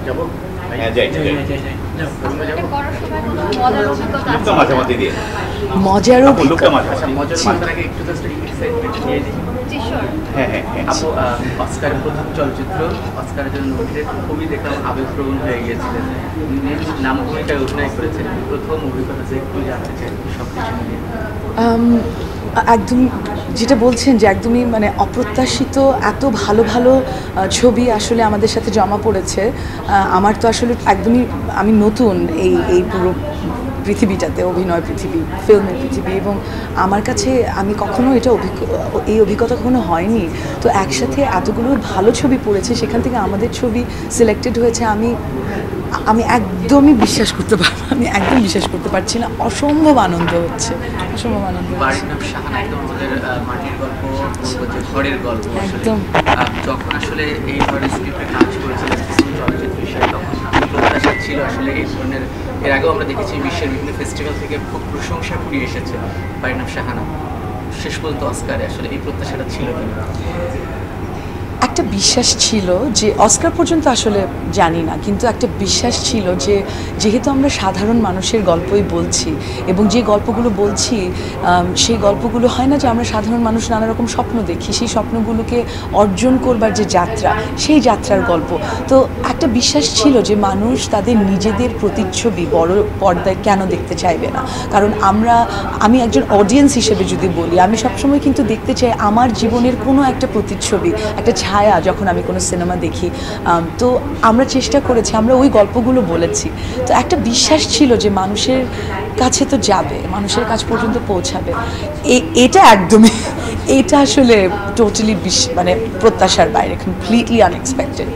যাবো হ্যাঁ যাই মাঝে মাঝে দিয়ে মজার লোকটা মাঝে মজার মাথার আগে একটু জাস্ট এক্সাইটমেন্ট নিয়ে দিই। হ্যাঁ হ্যাঁ আপু অস্কারের প্রথম চলচ্চিত্র, অস্কারের জন্য নমিনেটেড, খুবই দেখলাম আবেগপ্রবণ হয়ে গিয়েছিলেন, নাম ভূমিকায় অভিনয় করেছেন, প্রথম অভিজ্ঞতা যে একটু জানতে চাই সব কিছু মিলিয়ে। একদম যেটা বলছেন যে একদমই মানে অপ্রত্যাশিত এত ভালো ভালো ছবি আসলে আমাদের সাথে জমা পড়েছে। আমার তো আসলে একদমই আমি নতুন এই পুরো পৃথিবীটাতে, অভিনয় পৃথিবী, ফিল্মের পৃথিবী, এবং আমার কাছে আমি কখনো এটা এই অভিজ্ঞতা কখনো হয়নি। তো একসাথে এতগুলো ভালো ছবি পড়েছে, সেখান থেকে আমাদের ছবি সিলেক্টেড হয়েছে। আমি একদমই বিশ্বাস করতে পারছি না। অসম্ভব আনন্দ হচ্ছে, অসম্ভব আনন্দ। বাড়ির নাম শাহানা, একদম আমাদের মাটির গল্প, বলবো যে ঘরের গল্প। একদম যখন আসলে এই ধরনের স্ক্রিপ্টে কাজ করেছিলেন চলচ্চিত্র হিসেবে, তখন প্রত্যাশা ছিল আসলে এই ধরনের, এর আগেও আমরা দেখেছি বিশ্বের বিভিন্ন ফেস্টিভ্যাল থেকে খুব প্রশংসা কুড়িয়ে এসেছে বাড়ির নাম শাহানা, শেষ পর্যন্ত অস্কারে আসলে এই প্রত্যাশাটা ছিল কিনা? একটা বিশ্বাস ছিল যে অস্কার পর্যন্ত আসলে জানি না, কিন্তু একটা বিশ্বাস ছিল যে যেহেতু আমরা সাধারণ মানুষের গল্পই বলছি, এবং যে গল্পগুলো বলছি সেই গল্পগুলো হয় না যে আমরা সাধারণ মানুষ নানা রকম স্বপ্ন দেখি, সেই স্বপ্নগুলোকে অর্জন করবার যে যাত্রা, সেই যাত্রার গল্প। তো একটা বিশ্বাস ছিল যে মানুষ তাদের নিজেদের প্রতিচ্ছবি বড় পর্দায় কেন দেখতে চাইবে না। কারণ আমি একজন অডিয়েন্স হিসেবে যদি বলি, আমি সবসময় কিন্তু দেখতে চাই আমার জীবনের কোনো একটা প্রতিচ্ছবি, একটা ছায়া যখন আমি কোনো সিনেমা দেখি। তো আমরা চেষ্টা করেছি, আমরা ওই গল্পগুলো বলেছি। তো একটা বিশ্বাস ছিল যে মানুষের কাছে তো যাবে, মানুষের কাছ পর্যন্ত পৌঁছাবে। এটা একদমই, এটা আসলে টোটালি মানে প্রত্যাশার বাইরে, কমপ্লিটলি আনএক্সপেক্টেড।